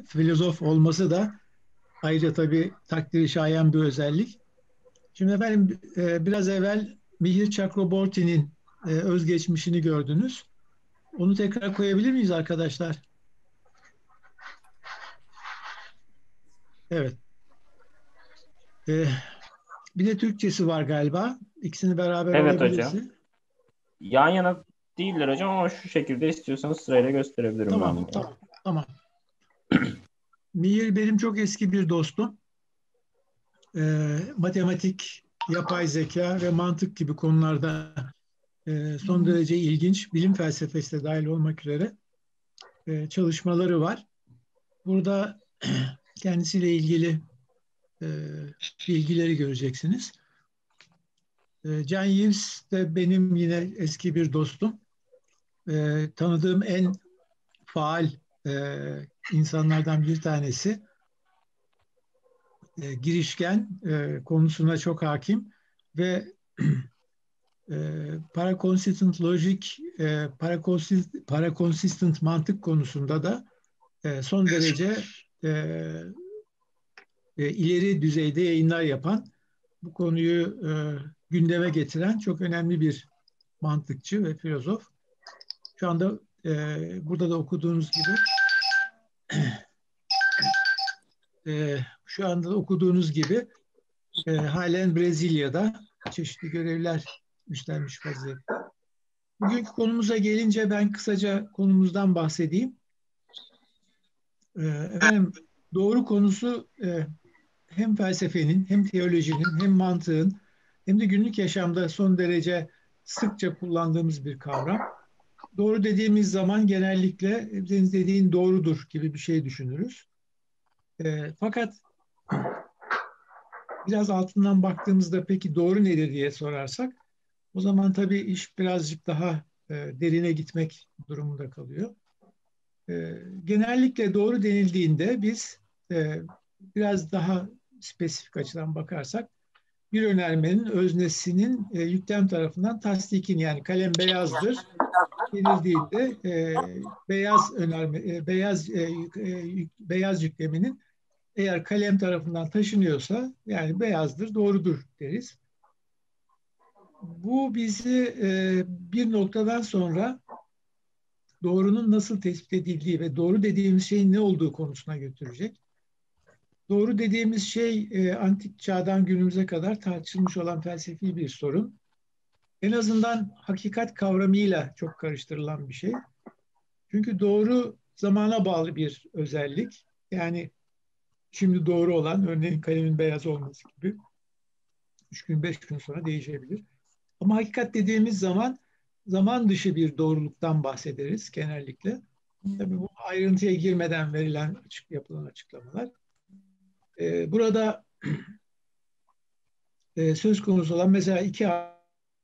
filozof olması da ayrıca tabii takdiri şayan bir özellik. Şimdi efendim biraz evvel Mihir Chakraborty'nin özgeçmişini gördünüz. Onu tekrar koyabilir miyiz arkadaşlar? Evet. E, Bir de Türkçesi var galiba. İkisini beraber Evet hocam. alabilirsin. Yan yana değiller hocam ama şu şekilde istiyorsanız sırayla gösterebilirim ben Tamam, bunu. tamam, tamam. Mihir benim çok eski bir dostum. Matematik, yapay zeka ve mantık gibi konularda son derece ilginç, bilim felsefesi de dahil olmak üzere çalışmaları var. Burada kendisiyle ilgili e, bilgileri göreceksiniz. Jean-Yves de benim yine eski bir dostum. Tanıdığım en faal insanlardan bir tanesi. Girişken, konusuna çok hakim ve paraconsistent logic, paraconsistent mantık konusunda da son derece ileri düzeyde yayınlar yapan, bu konuyu gündeme getiren çok önemli bir mantıkçı ve filozof. Şu anda burada da okuduğunuz gibi şu anda da okuduğunuz gibi halen Brezilya'da çeşitli görevler üstlenmiş vaziyette. Bugünkü konumuza gelince ben kısaca konumuzdan bahsedeyim. Efendim doğru konusu hem felsefenin, hem teolojinin, hem mantığın, hem de günlük yaşamda son derece sıkça kullandığımız bir kavram. Doğru dediğimiz zaman genellikle senin dediğin doğrudur gibi bir şey düşünürüz. Fakat biraz altından baktığımızda peki doğru nedir diye sorarsak, o zaman tabii iş birazcık daha derine gitmek durumunda kalıyor. Genellikle doğru denildiğinde biz biraz daha spesifik açıdan bakarsak bir önermenin öznesinin yüklem tarafından tasdikin, yani kalem beyazdır denildiğinde beyaz önerme beyaz yüklemenin eğer kalem tarafından taşınıyorsa yani beyazdır, doğrudur deriz. Bu bizi bir noktadan sonra doğrunun nasıl tespit edildiği ve doğru dediğimiz şeyin ne olduğu konusuna götürecek. Doğru dediğimiz şey antik çağdan günümüze kadar tartışılmış olan felsefi bir sorun. En azından hakikat kavramıyla çok karıştırılan bir şey. Çünkü doğru zamana bağlı bir özellik. Yani şimdi doğru olan, örneğin kalemin beyaz olması gibi 3 gün 5 gün sonra değişebilir. Ama hakikat dediğimiz zaman zaman dışı bir doğruluktan bahsederiz genellikle. Tabii bu ayrıntıya girmeden verilen yapılan açıklamalar. Burada söz konusu olan mesela 2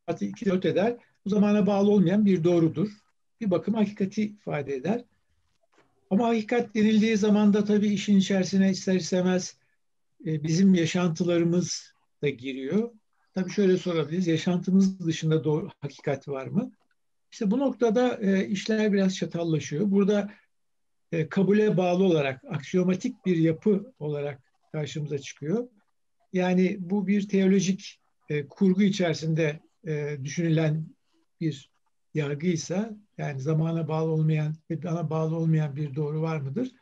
artı 2 4 eder. Bu zamana bağlı olmayan bir doğrudur. Bir bakıma hakikati ifade eder. Ama hakikat denildiği zaman da tabii işin içerisine ister istemez bizim yaşantılarımız da giriyor. Tabii şöyle sorabiliriz. Yaşantımız dışında doğru hakikat var mı? İşte bu noktada işler biraz çatallaşıyor. Burada kabule bağlı olarak, aksiyomatik bir yapı olarak karşımıza çıkıyor. Yani bu bir teolojik kurgu içerisinde düşünülen bir yargıysa, yani zamana bağlı olmayan, bana bağlı olmayan bir doğru var mıdır?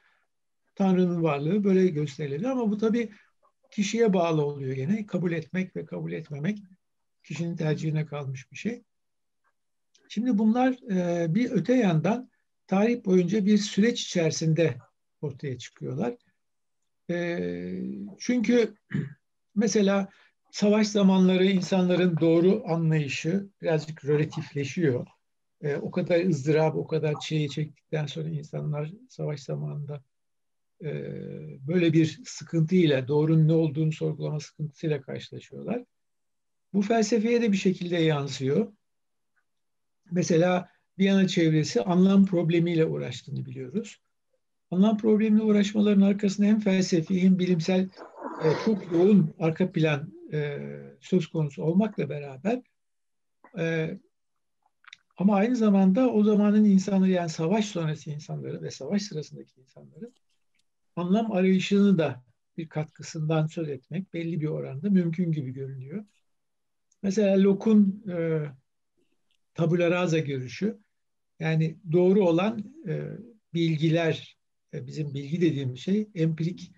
Tanrı'nın varlığı böyle gösterilir ama bu tabii kişiye bağlı oluyor yine. Kabul etmek ve kabul etmemek kişinin tercihine kalmış bir şey. Şimdi bunlar bir öte yandan tarih boyunca bir süreç içerisinde ortaya çıkıyorlar. Çünkü mesela savaş zamanları insanların doğru anlayışı birazcık relatifleşiyor. O kadar ızdırap, o kadar çileyi çektikten sonra insanlar savaş zamanında böyle bir sıkıntıyla, doğrunun ne olduğunu sorgulama sıkıntısıyla karşılaşıyorlar. Bu felsefeye de bir şekilde yansıyor. Mesela Viyana çevresi anlam problemiyle uğraştığını biliyoruz. Anlam problemiyle uğraşmaların arkasında hem felsefi hem bilimsel çok yoğun arka plan söz konusu olmakla beraber ama aynı zamanda o zamanın insanları, yani savaş sonrası insanları ve savaş sırasındaki insanları anlam arayışını da bir katkısından söz etmek belli bir oranda mümkün gibi görünüyor. Mesela Locke'un tabula rasa görüşü, yani doğru olan bilgiler, bizim bilgi dediğimiz şey empirik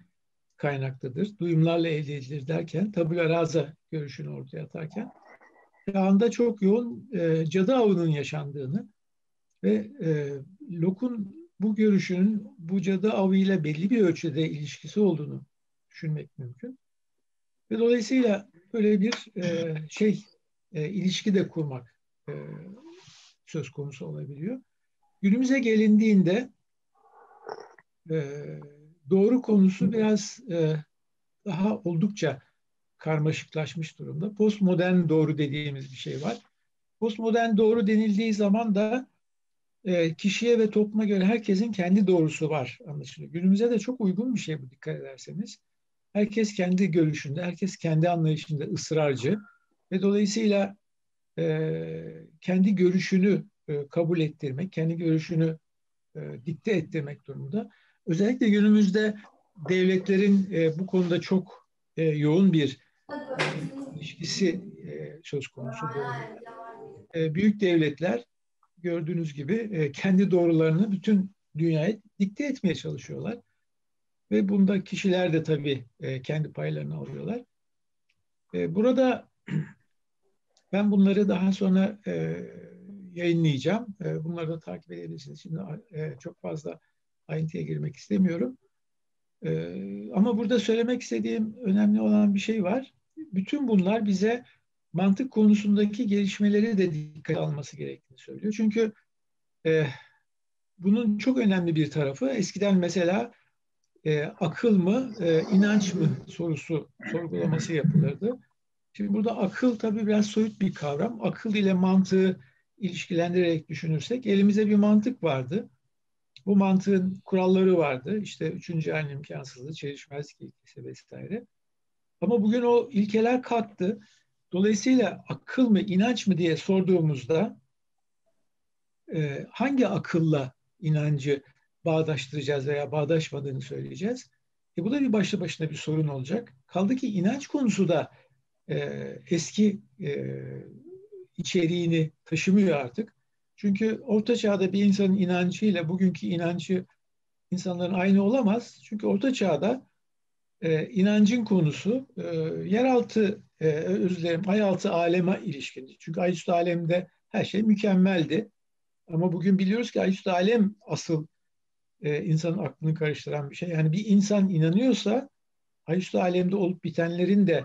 kaynaklıdır, duyumlarla elde edilir derken, tabula rasa görüşünü ortaya atarken çağında çok yoğun cadı avının yaşandığını ve Locke'un bu görüşünün bu cadı avıyla belli bir ölçüde ilişkisi olduğunu düşünmek mümkün. Ve dolayısıyla böyle bir ilişki de kurmak söz konusu olabiliyor. Günümüze gelindiğinde doğru konusu biraz daha oldukça karmaşıklaşmış durumda. Postmodern doğru dediğimiz bir şey var. Postmodern doğru denildiği zaman da kişiye ve topluma göre herkesin kendi doğrusu var anlaşılıyor. Günümüze de çok uygun bir şey bu, dikkat ederseniz. Herkes kendi görüşünde, herkes kendi anlayışında ısrarcı ve dolayısıyla kendi görüşünü kabul ettirmek, kendi görüşünü dikte ettirmek durumunda. Özellikle günümüzde devletlerin bu konuda çok yoğun bir ilişkisi söz konusu doğruyla. Büyük devletler gördüğünüz gibi kendi doğrularını bütün dünyaya dikte etmeye çalışıyorlar. Ve bunda kişiler de tabii kendi paylarını alıyorlar. Burada ben bunları daha sonra yayınlayacağım. Bunları da takip edebilirsiniz. Şimdi çok fazla ayrıntıya girmek istemiyorum. Ama burada söylemek istediğim önemli olan bir şey var. Bütün bunlar bize mantık konusundaki gelişmeleri de dikkate alması gerektiğini söylüyor. Çünkü bunun çok önemli bir tarafı, eskiden mesela akıl mı, inanç mı sorusu sorgulaması yapılırdı. Şimdi burada akıl tabii biraz soyut bir kavram. Akıl ile mantığı ilişkilendirerek düşünürsek elimizde bir mantık vardı. Bu mantığın kuralları vardı. İşte üçüncü halin imkansızlığı, çelişmezlik ilkesi vesaire. Ama bugün o ilkeler kalktı. Dolayısıyla akıl mı, inanç mı diye sorduğumuzda hangi akılla inancı bağdaştıracağız veya bağdaşmadığını söyleyeceğiz. Bu da bir başlı başına bir sorun olacak. Kaldı ki inanç konusu da eski içeriğini taşımıyor artık. Çünkü Orta Çağ'da bir insanın inancıyla bugünkü inancı insanların aynı olamaz. Çünkü Orta Çağ'da inancın konusu yeraltı, özür dilerim, ayaltı aleme ilişkindi. Çünkü ayüstü alemde her şey mükemmeldi. Ama bugün biliyoruz ki ayüstü alem asıl insanın aklını karıştıran bir şey. Yani bir insan inanıyorsa ayüstü alemde olup bitenlerin de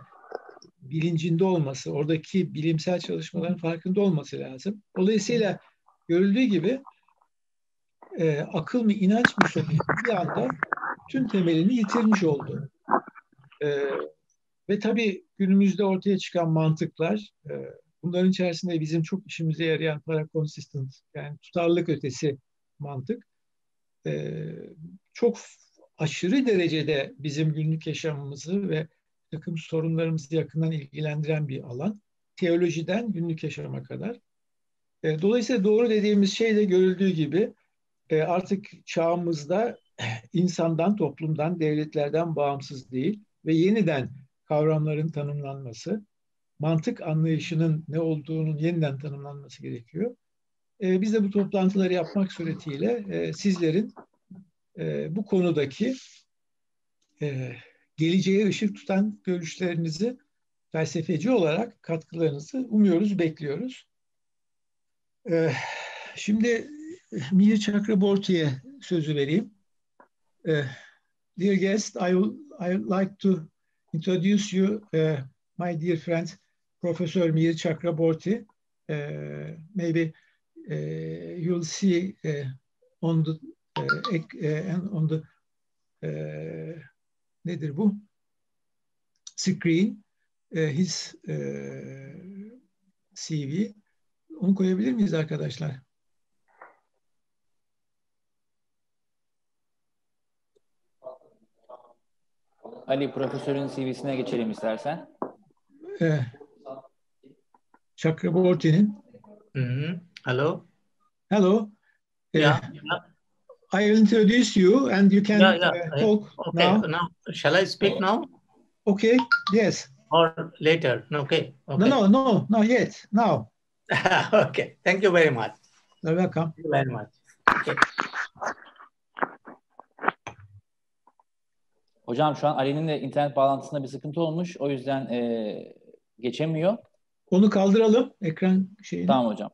bilincinde olması, oradaki bilimsel çalışmaların farkında olması lazım. Dolayısıyla görüldüğü gibi akıl mı inanç mı sorusu bir anda tüm temelini yitirmiş oldu. Ve tabii günümüzde ortaya çıkan mantıklar, bunların içerisinde bizim çok işimize yarayan para-consistent, yani tutarlılık ötesi mantık, çok aşırı derecede bizim günlük yaşamımızı ve takım sorunlarımızı yakından ilgilendiren bir alan. Teolojiden günlük yaşama kadar. Dolayısıyla doğru dediğimiz şey de görüldüğü gibi artık çağımızda insandan, toplumdan, devletlerden bağımsız değil ve yeniden kavramların tanımlanması, mantık anlayışının ne olduğunun yeniden tanımlanması gerekiyor. Biz de bu toplantıları yapmak suretiyle sizlerin bu konudaki geleceğe ışık tutan görüşlerinizi felsefeci olarak katkılarınızı umuyoruz, bekliyoruz. Şimdi Mihir Chakraborty'ye sözü vereyim. Dear guest, I would like to introduce you, my dear friend, Professor Mihir Chakraborty. Maybe you'll see on the nedir bu? Screen, his CV. Onu koyabilir miyiz arkadaşlar? Ali profesörün CV'sine geçelim istersen. Chakraborty'nin. Hello. Hello. Yeah. I will introduce you and you can talk okay. now. Now, shall I speak now? Okay, yes. Or later? Okay. No, not yet. Now. Okay. Thank you very much. You're welcome. Thank you very much. Okay. Hocam şu an Ali'nin de internet bağlantısında bir sıkıntı olmuş. O yüzden geçemiyor. Onu kaldıralım. Ekran şeyini. Tamam hocam.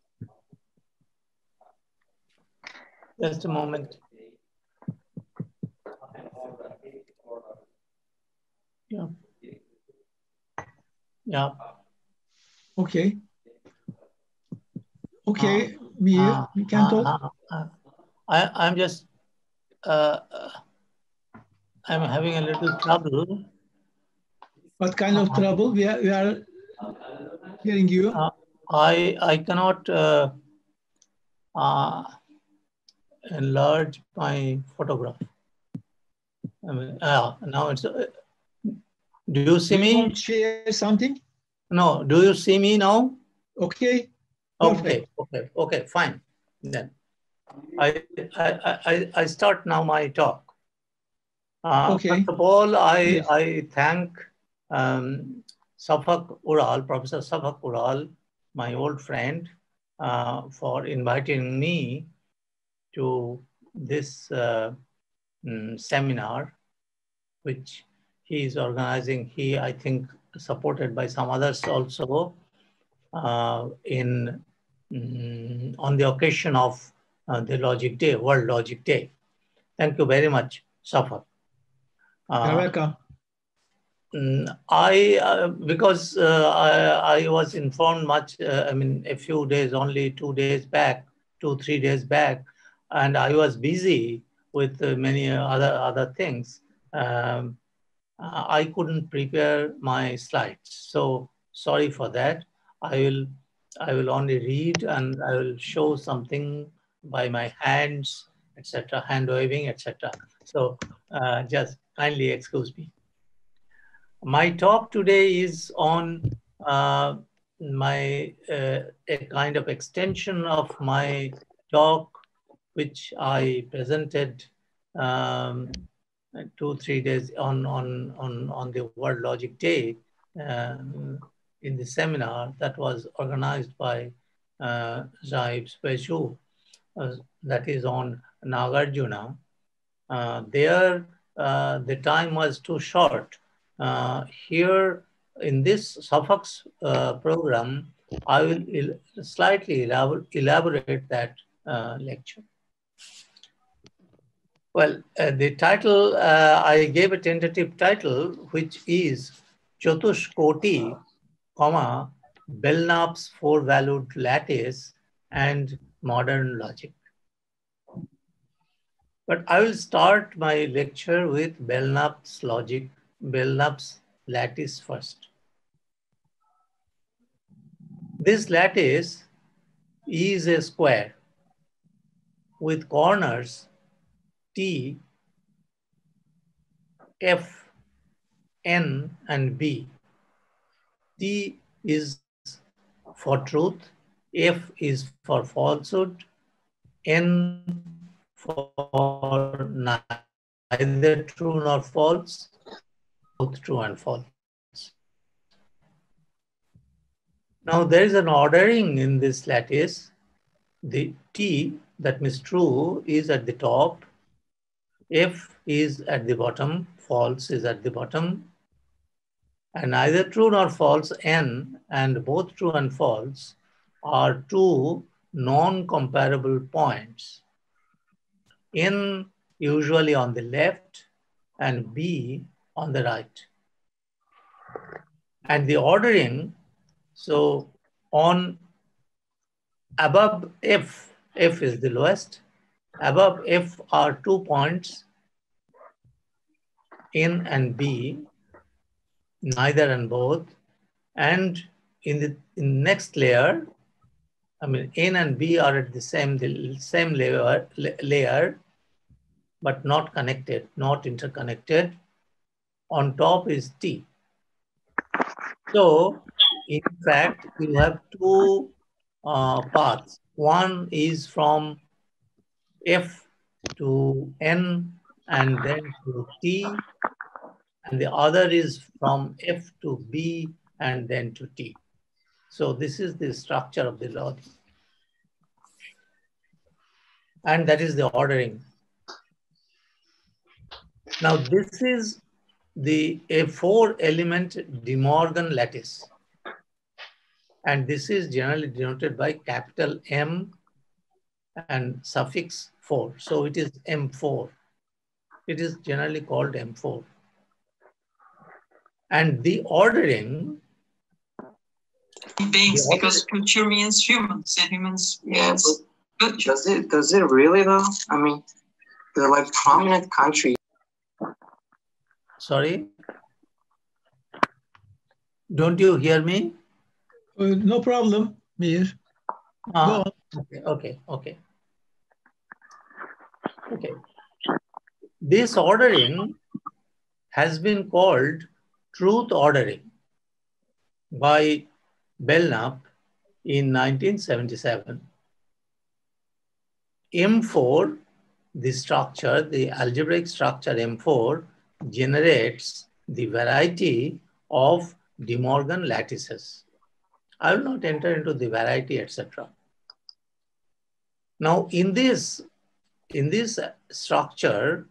Just a moment. Yeah. Yeah. Okay. Okay, Mihir, you can talk. I'm just I'm having a little trouble. What kind of trouble? We are hearing you. I cannot enlarge my photograph. I mean, now it's. Do you see me? You want to share something? No. Do you see me now? Okay. Perfect. Okay. Fine. Then I start now my talk. Okay. First of all, I thank Shafak Ural, Professor Shafak Ural, my old friend, for inviting me to this seminar, which he is organizing. He, I think, supported by some others also, on the occasion of the Logic Day, World Logic Day. Thank you very much, Shafak. You're welcome. Because I was informed much, a few days, only 2 days back, 2-3 days back, and I was busy with many other things. I couldn't prepare my slides, so sorry for that. I will only read and I will show something by my hands, etc., hand waving, etc. So just kindly excuse me. My talk today is on a kind of extension of my talk, which I presented 2-3 days on the World Logic Day in the seminar that was organized by Jean-Yves Bézian, that is on Nagarjuna. There, the time was too short. Here in this Shafak's program, I will slightly elaborate that lecture. Well, the title, I gave a tentative title, which is Chatushkoti, Belknap's four-valued lattice and modern logic. But I will start my lecture with Belknap's lattice first. This lattice is a square with corners T, F, N, and B. T is for truth, F is for falsehood, N for neither true nor false, both true and false. Now there is an ordering in this lattice. The T, that means true, is at the top, F is at the bottom, false is at the bottom, and neither true nor false, N, and both true and false are two non-comparable points. N usually on the left and B on the right. And the ordering, so on above F, F is the lowest, above F are 2 points, N and B, neither and both, and in the next layer, N and B are at the same layer, but not connected, not interconnected. On top is T. So, in fact, you have two paths. One is from F to N and then to T, and the other is from F to B and then to T. So this is the structure of the logic. And that is the ordering. Now this is a 4-element De Morgan lattice. And this is generally denoted by capital M and suffix 4. So it is M4. It is generally called M4. And the ordering... Beings, because culture means humans, and humans means... But does it really though? I mean, they're like prominent countries. Sorry? Don't you hear me? No problem, Mihir. Go on. Okay. This ordering has been called truth ordering by Belknap in 1977. M4, the structure, the algebraic structure M4, generates the variety of De Morgan lattices. I will not enter into the variety, etc. Now, in this structure,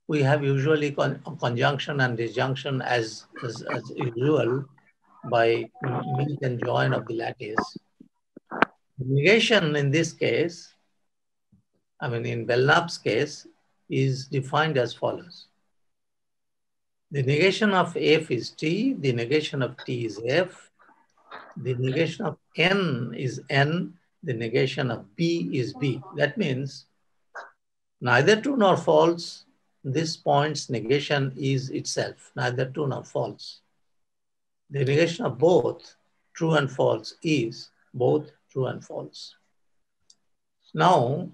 we have usually conjunction and disjunction as usual by meet and join of the lattice. Negation in this case, I mean in Belknap's case, is defined as follows. The negation of F is T, the negation of T is F, the negation of N is N, the negation of B is B. That means neither true nor false, this point's negation is itself, neither true nor false. The negation of both true and false is both true and false. Now,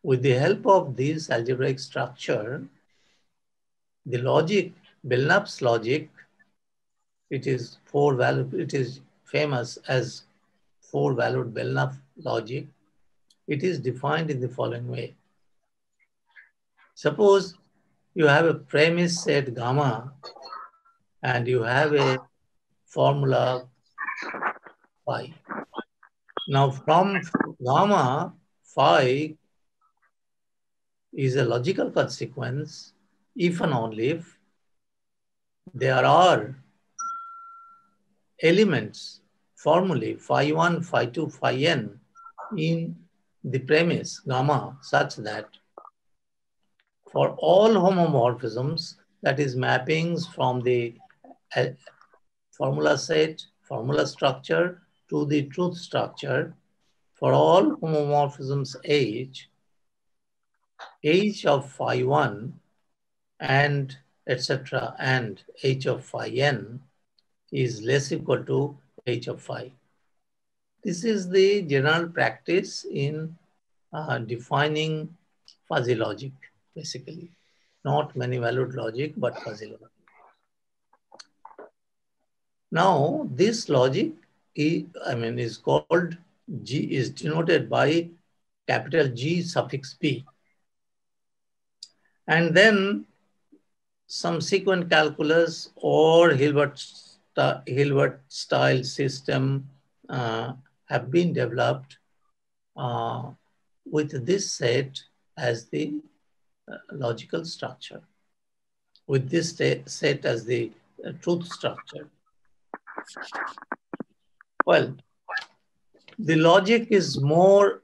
with the help of this algebraic structure, the logic, Belknap's logic, it is famous as 4-valued Belknap logic. It is defined in the following way. Suppose you have a premise set gamma and you have a formula phi. Now from gamma, phi is a logical consequence if and only if there are elements, formulae phi 1, phi 2, phi n in the premise gamma such that for all homomorphisms, that is mappings from the formula set, formula structure to the truth structure, for all homomorphisms H of phi 1 and etc. and H of phi n is less equal to H of phi. This is the general practice in defining fuzzy logic, basically. Not many-valued logic, but fuzzy logic. Now, this logic is called G, is denoted by capital G suffix P. And then some sequent calculus or Hilbert-style system have been developed with this set as the logical structure, with this set as the truth structure. Well, the logic is more,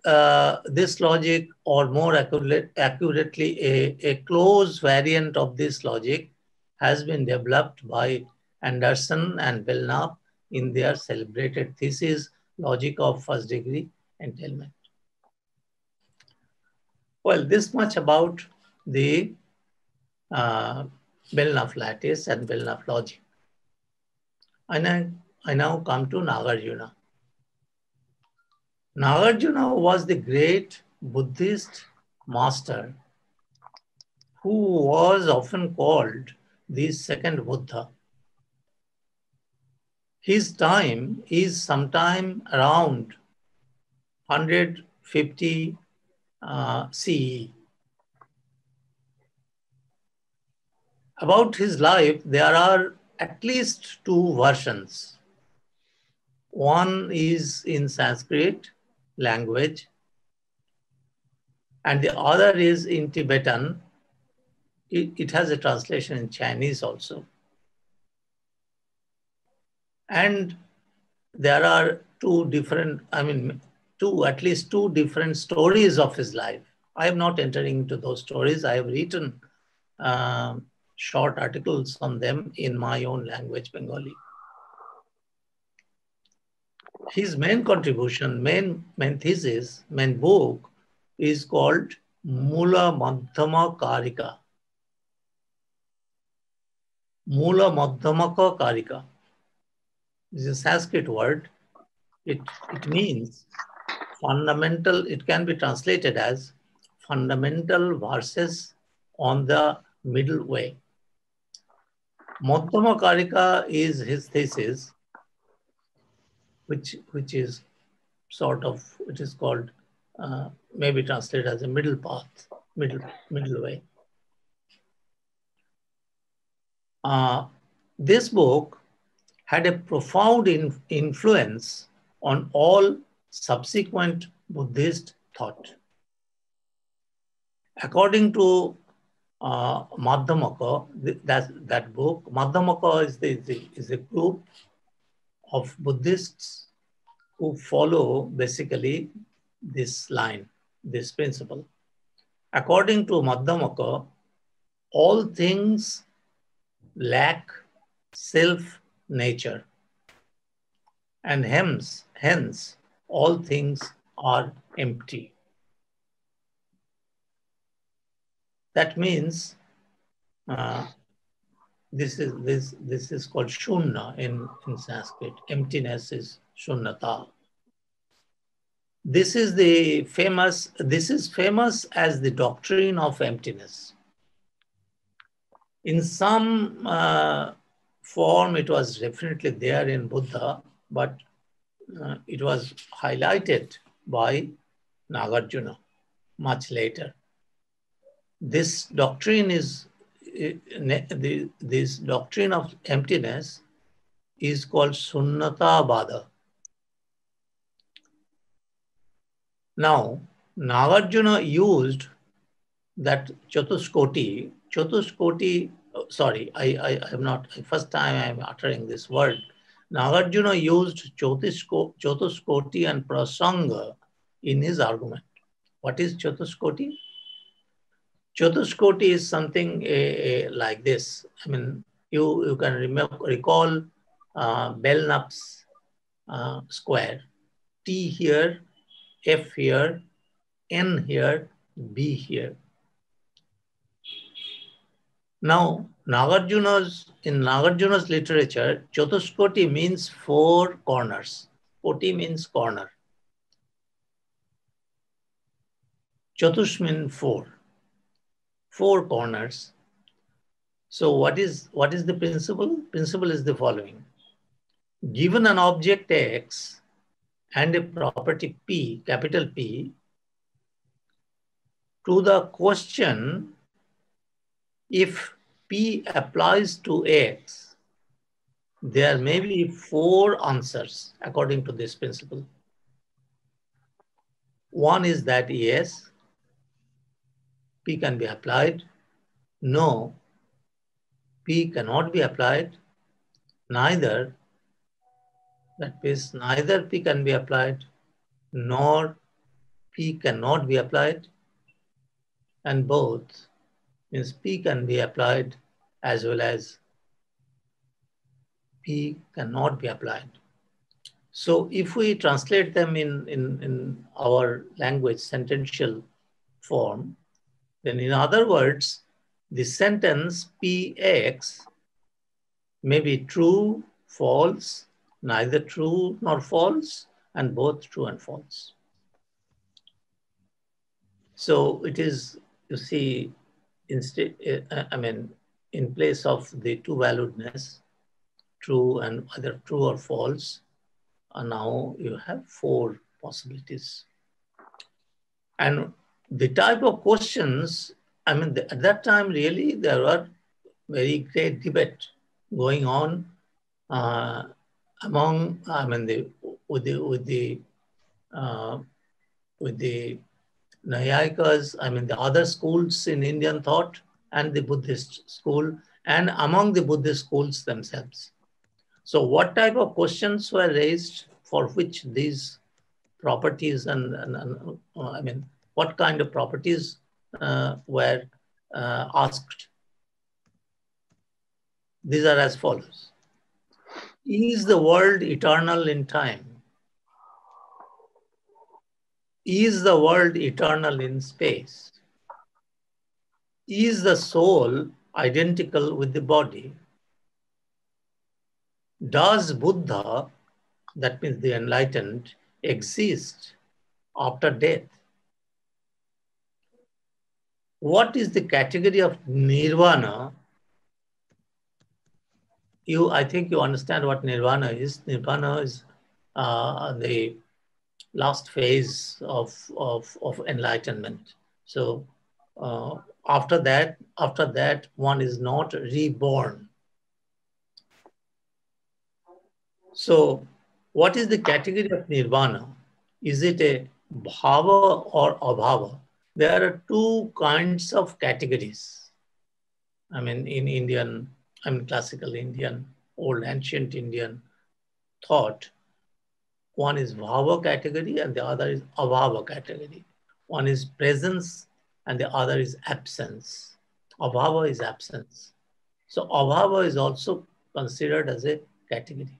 this logic, or more accurately, a close variant of this logic has been developed by Anderson and Belknap in their celebrated thesis, Logic of First Degree Entailment. Well, this much about the Belknap lattice and Belknap logic. I now come to Nagarjuna. Nagarjuna was the great Buddhist master who was often called the second Buddha. His time is sometime around 150 CE. About his life, there are at least 2 versions. One is in Sanskrit language, and the other is in Tibetan. It has a translation in Chinese also. And there are at least two different stories of his life. I am not entering into those stories. I have written short articles on them in my own language, Bengali. His main contribution, main thesis, main book is called Mula Madhyama Karika. Mula Madhyamaka Karika. This is a Sanskrit word. It means fundamental, it can be translated as fundamental verses on the middle way. Madhyama Karika is his thesis, which is sort of, it is called, maybe translated as a middle path, middle way. This book had a profound influence on all subsequent Buddhist thought. According to Madhyamaka, that book, Madhyamaka is a group of Buddhists who follow basically this line, this principle. According to Madhyamaka, all things lack self-nature, and hence all things are empty. That means this is called shunya in Sanskrit. Emptiness is shunyata. This is famous as the doctrine of emptiness. In some form, it was definitely there in Buddha, but it was highlighted by Nagarjuna much later. This doctrine this doctrine of emptiness is called Sunnata-vada. Now, Nagarjuna used that Chatuskoti, sorry, I am not, first time I am uttering this word. Nagarjuna used Chatuskoti and Prasanga in his argument. What is Chatuskoti? Chatuskoti is something like this. I mean, you can recall Belknap's square. T here, F here, N here, B here. Now, in Nagarjuna's literature, Chatuskoti means 4 corners. Koti means corner. Chatush means 4. 4 corners. So what is the principle? Principle is the following. Given an object X and a property P, capital P, to the question if P applies to X, there may be 4 answers according to this principle. One is that yes, P can be applied. No, P cannot be applied. Neither, that means neither P can be applied, nor P cannot be applied, and both means P can be applied as well as P cannot be applied. So if we translate them in our language sentential form, then in other words, the sentence PX may be true, false, neither true nor false, and both true and false. So it is, you see, instead, in place of the two-valuedness, true and either true or false, and now you have 4 possibilities. And the type of questions, I mean, at that time, really, there were very great debate going on among, I mean, with the Nayayikas, I mean, the other schools in Indian thought, and the Buddhist school, and among the Buddhist schools themselves. So what type of questions were raised for which these properties and I mean, what kind of properties were asked? These are as follows. Is the world eternal in time? Is the world eternal in space? Is the soul identical with the body? Does Buddha, that means the enlightened, exist after death? What is the category of nirvana? I think you understand what nirvana is. Nirvana is the last phase of enlightenment. So after that, one is not reborn. So what is the category of nirvana? Is it a bhava or abhava? There are two kinds of categories. I mean, in Indian, I mean, classical Indian, old ancient Indian thought, one is bhava category and the other is abhava category. One is presence and the other is absence. Abhava is absence. So abhava is also considered as a category.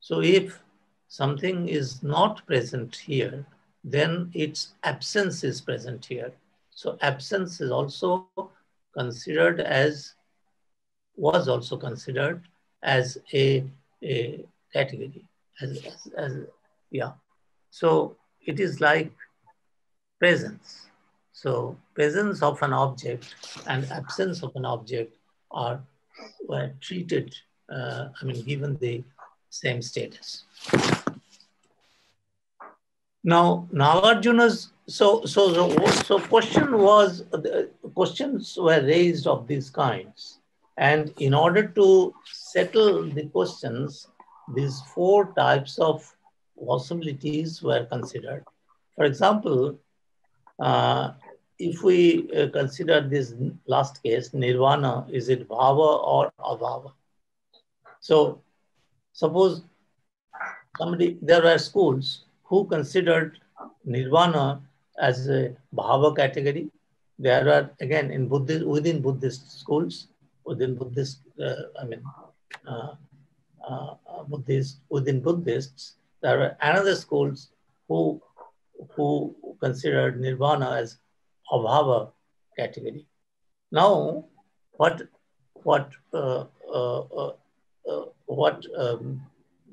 So if something is not present here, then its absence is present here. So absence is also considered as, was also considered as a category. Yeah. So it is like presence. So presence of an object and absence of an object were treated, I mean, given the same status. Now, Nagarjuna's, questions were raised of these kinds. And in order to settle the questions, these four types of possibilities were considered. For example, if we consider this last case, nirvana, is it bhava or abhava? So suppose there were schools who considered nirvana as a bhava category. There are, again, within Buddhist schools, within Buddhist, within Buddhists, there are another schools who considered nirvana as abhava category. Now, what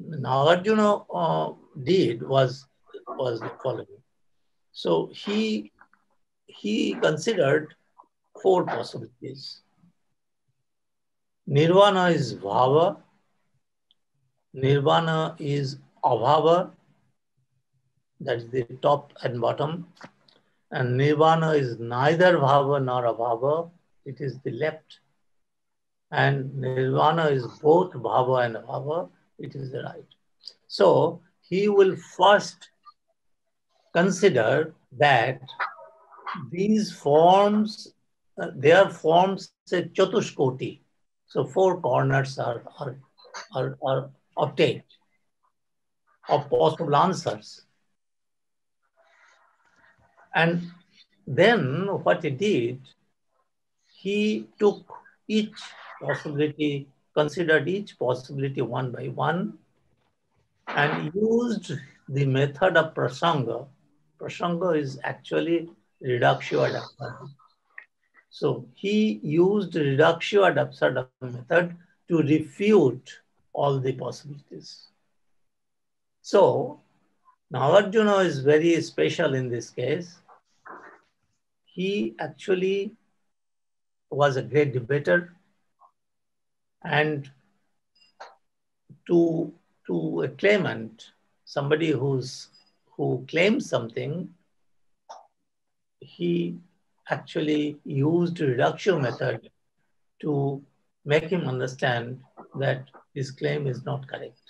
Nagarjuna did was the following. So he considered four possibilities. Nirvana is bhava, nirvana is abhava, that is the top and bottom, and nirvana is neither bhava nor abhava, it is the left, and nirvana is both bhava and abhava, it is the right. So he will first consider that these forms, their forms say chatushkoti. So four corners are obtained of possible answers. And then what he did, he took each possibility, considered each possibility one by one, and used the method of prasanga. Prasanga is actually reductio ad absurdum. So he used reductio ad absurdum method to refute all the possibilities. So Nagarjuna is very special in this case. He actually was a great debater, and to a claimant, somebody who claims something, he actually used reduction method to make him understand that his claim is not correct.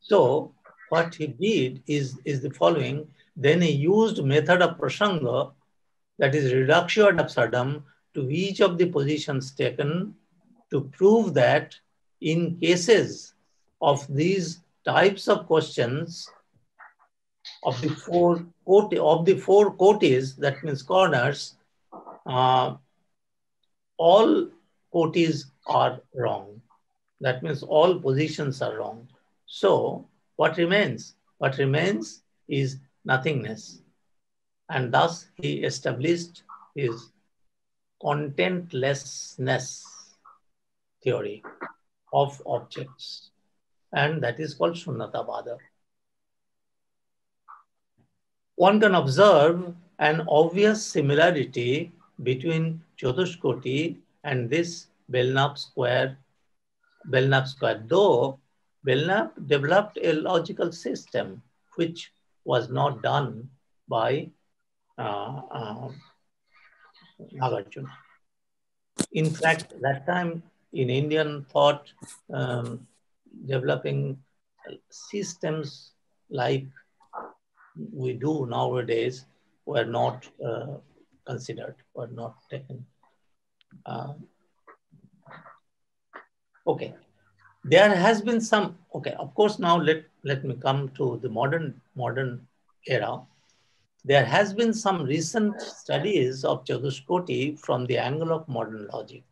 So what he did is the following. Then he used method of prasanga, that is reductio ad absurdum, to each of the positions taken to prove that in cases of these types of questions, of the four cotes, that means corners, all cotes are wrong. That means all positions are wrong. So what remains? What remains is nothingness. And thus he established his contentlessness theory of objects. And that is called Shunyatavada. One can observe an obvious similarity between Chatushkoti and this Belknap square, though Belknap developed a logical system which was not done by Nagarjuna. In fact, that time in Indian thought, developing systems like we do nowadays were not considered, were not taken. Okay, there has been some, okay, of course now let me come to the modern era. There has been some recent studies of Chatushkoti from the angle of modern logic.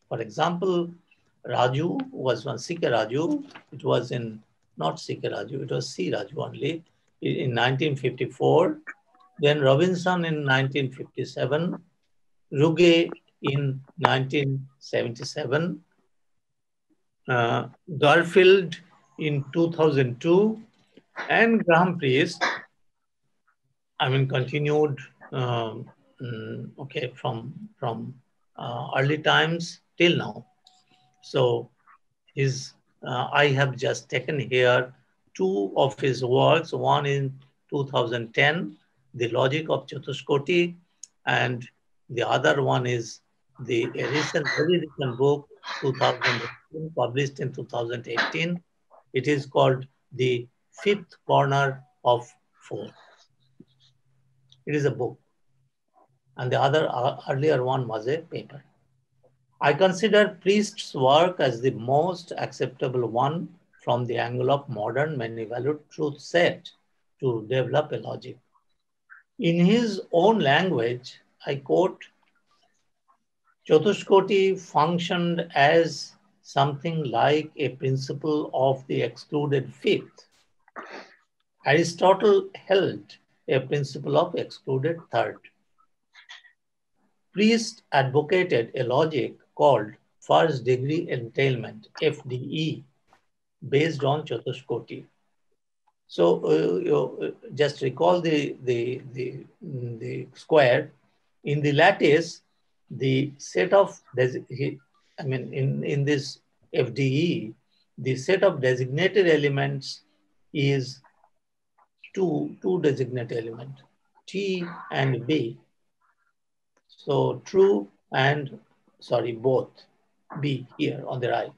For example, Raju was one, C.K. Raju, it was in, not C.K. Raju, it was C. Raju only, in 1954. Then Robinson in 1957, Ruge in 1977, Garfield in 2002, and Graham Priest, continued, okay, from early times till now. So I have just taken here two of his works, one in 2010, The Logic of Chatushkoti, and the other one is the very recent book, 2018, published in 2018. It is called The Fifth Corner of Four. It is a book. And the other earlier one was a paper. I consider Priest's work as the most acceptable one from the angle of modern many-valued truth set to develop a logic. In his own language, I quote, Chatushkoti functioned as something like a principle of the excluded fifth. Aristotle held a principle of excluded third. Priest advocated a logic called first degree entailment, FDE, based on Chatushkoti. So just recall the square. In the lattice, the set of, in this FDE, the set of designated elements is two designated elements, T and B. So true and, both, B here on the right.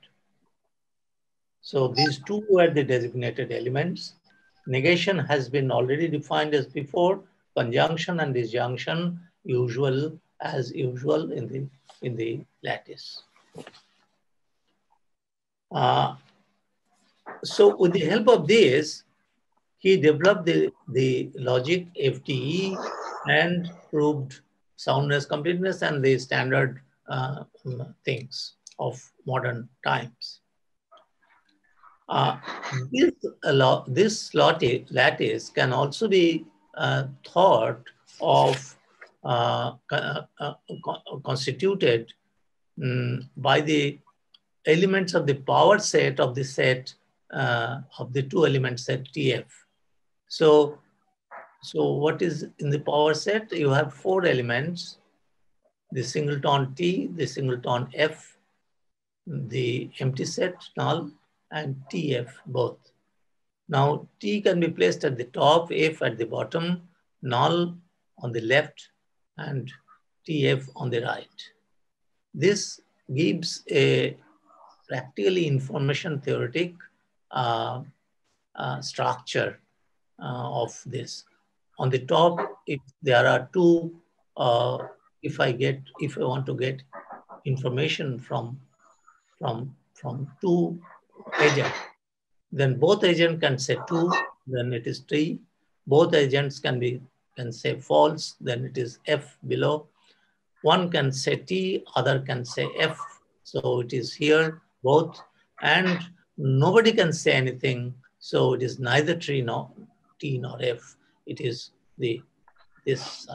So these two were the designated elements. Negation has been already defined as before. Conjunction and disjunction as usual in the lattice. So with the help of this, he developed the logic FDE and proved soundness, completeness, and the standard things of modern times. This lattice can also be thought of constituted by the elements of the power set of the set of the two element set TF. So what is in the power set? You have four elements: the singleton T, the singleton F, the empty set null, and TF both. Now T can be placed at the top, F at the bottom, null on the left, and TF on the right. This gives a practically information theoretic structure of this. On the top, if there are two, if I want to get information from two agents, then both agents can say 2, then it is 3. Both agents can say false, then it is F below. One can say T, other can say F. So it is here both, and nobody can say anything. So it is neither T nor F. It is this.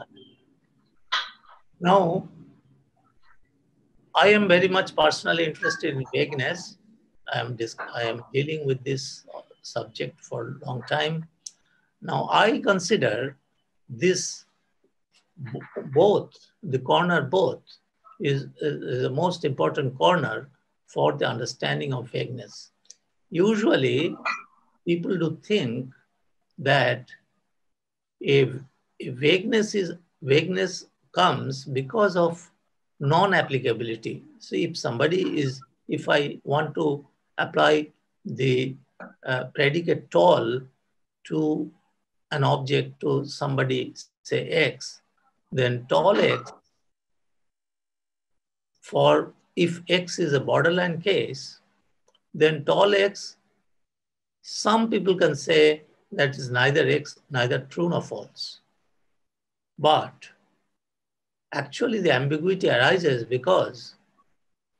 Now, I am very much personally interested in vagueness. I am dealing with this subject for a long time. Now, I consider this the corner both is the most important corner for the understanding of vagueness. Usually, people do think that if vagueness comes because of non-applicability. So if I want to apply the predicate tall to an object, to somebody, say X, then tall X, if X is a borderline case, then tall X, some people can say that is neither true nor false. But actually the ambiguity arises because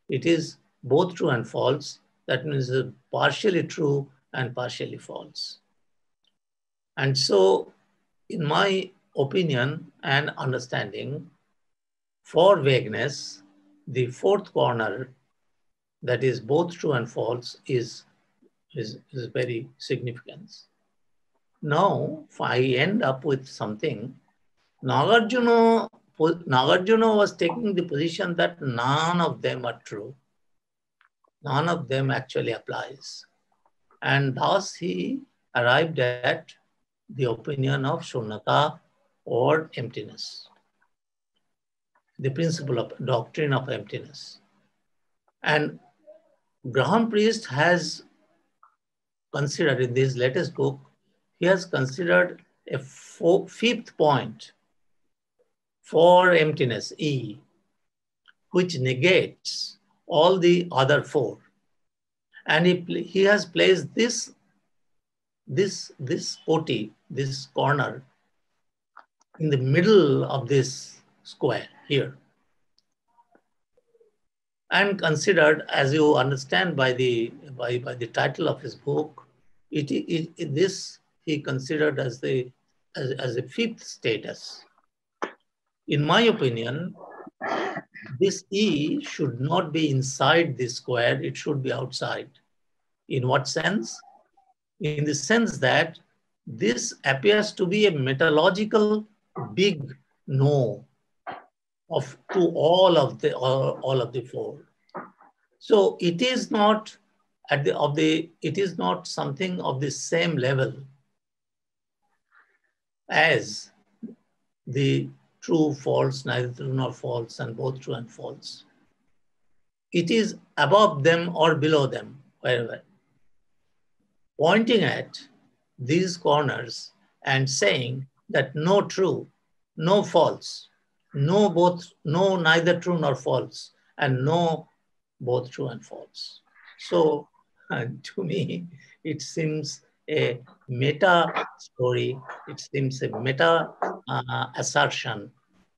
it is both true and false. That means it's partially true and partially false. And so, in my opinion and understanding, for vagueness, the fourth corner, that is both true and false, is very significant. Now, if I end up with something, Nagarjuna was taking the position that none of them are true. None of them actually applies. And thus he arrived at the opinion of Shunyata or emptiness, the principle of doctrine of emptiness. And Graham Priest has considered in this latest book, he has considered a fifth point for emptiness, E, which negates all the other 4. And he has placed this OT, this corner, in the middle of this square here. And considered, as you understand by the title of his book, this he considered as a fifth status. In my opinion, this E should not be inside this square, it should be outside. In what sense? In the sense that this appears to be a metallurgical big no to all of the 4. So it is not it is not something of the same level as the true, false, neither true nor false, and both true and false. It is above them or below them, wherever. Pointing at these corners and saying that no true, no false, no neither true nor false, and no both true and false. So to me, it seems a meta story. It seems a meta assertion.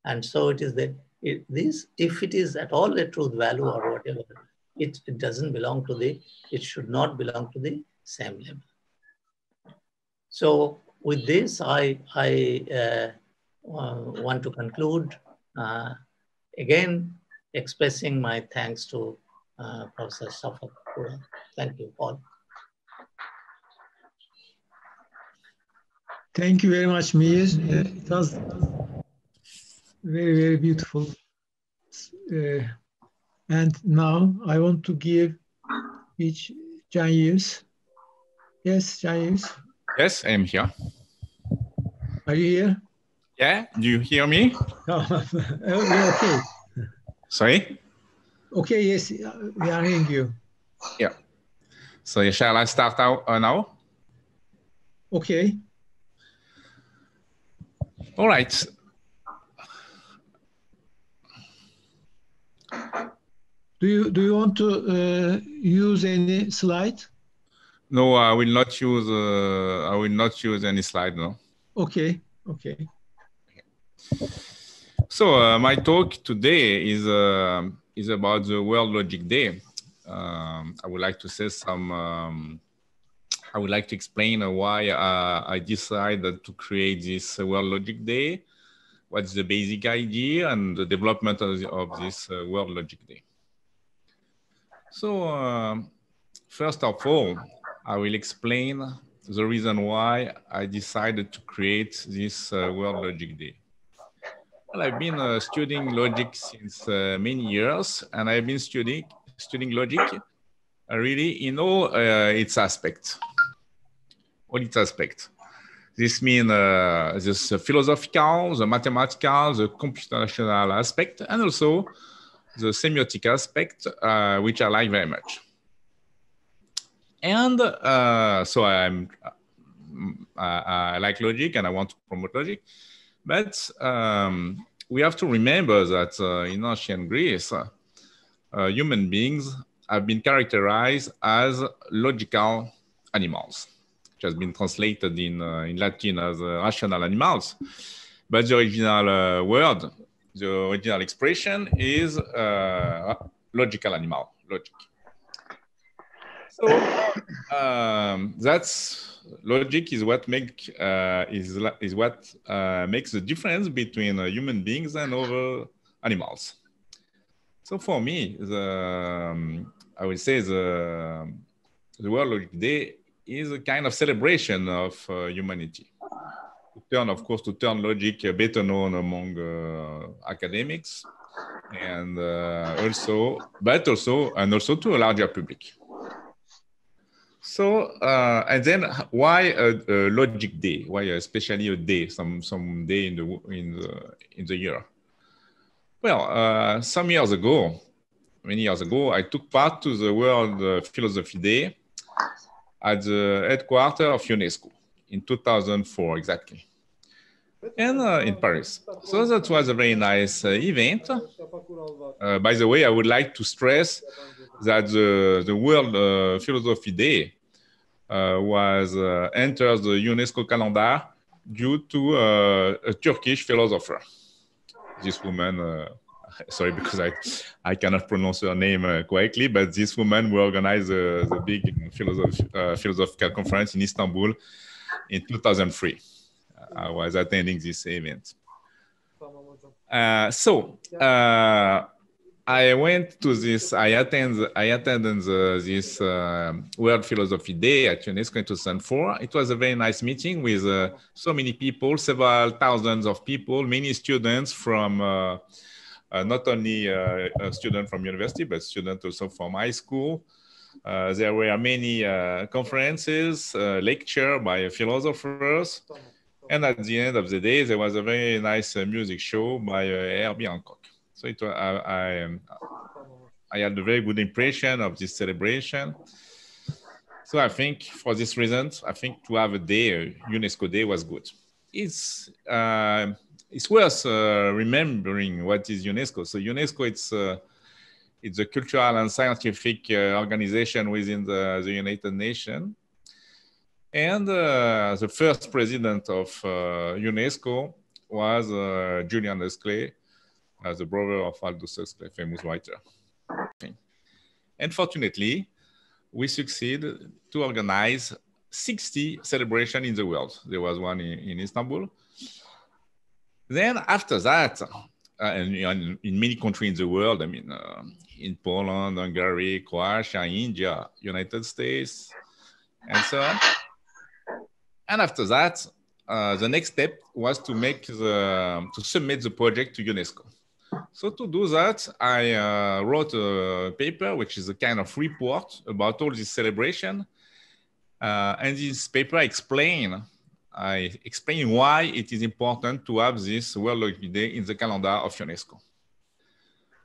And so it is that if it is at all a truth value or whatever, it doesn't belong to it should not belong to the same level. So with this, I want to conclude again, expressing my thanks to Professor Shafak Ural'ın. Thank you, Paul. Thank you very much, Mihir. It was very, very beautiful. And now I want to give each Jean-Yves. Yes, Jean-Yves. Yes, I am here. Are you here? Yeah, do you hear me? We're okay. Sorry? Okay, yes, we are hearing you. Yeah. So shall I start out now? Okay. All right. Do you want to use any slide? No, I will not use. I will not use any slide. No. Okay. Okay. So my talk today is about the World Logic Day. I would like to say some. I would like to explain why I decided to create this World Logic Day. What's the basic idea and the development of this World Logic Day. So first of all, I will explain the reason why I decided to create this World Logic Day. Well, I've been studying logic since many years, and I've been studying logic really in all its aspects. All its aspects. This means this philosophical, the mathematical, the computational aspect, and also the semiotic aspect, which I like very much. And so I like logic and I want to promote logic. But we have to remember that in ancient Greece, human beings have been characterized as logical animals, which has been translated in Latin as rational animals. But the original word, the original expression is logical animal, logic. So that's logic is what makes the difference between human beings and other animals. So for me, I would say the World Logic Day is a kind of celebration of humanity. To turn logic better known among academics, and also to a larger public. So, and then why a logic day? Why especially a day, some day in the year? Well, many years ago, I took part to the World Philosophy Day at the headquarters of UNESCO in 2004 exactly, and in Paris. So that was a very nice event. By the way, I would like to stress that the World Philosophy Day was entered the UNESCO calendar due to a Turkish philosopher. This woman, sorry because I cannot pronounce her name correctly, but this woman will organize the big philosophical conference in Istanbul in 2003. I was attending this event. I went to this. I attended this World Philosophy Day at UNESCO in 2004. It was a very nice meeting with so many people, several thousands of people, many students from not only students from university, but students also from high school. There were many conferences, lectures by philosophers, and at the end of the day, there was a very nice music show by Herbie Hancock. So I had a very good impression of this celebration. So I think for this reason, I think to have a day, UNESCO Day was good. It's worth remembering what is UNESCO. So UNESCO, it's a cultural and scientific organization within the United Nations. And the first president of UNESCO was Julian Huxley, the brother of Aldous Huxley, famous writer. And fortunately, we succeeded to organize 60 celebrations in the world. There was one in Istanbul. Then after that, and in many countries in the world, I mean, in Poland, Hungary, Croatia, India, United States, and so on. And after that, the next step was to submit the project to UNESCO. So to do that, I wrote a paper, which is a kind of report about all this celebration. And this paper explains I explain why it is important to have this World Heritage Day in the calendar of UNESCO.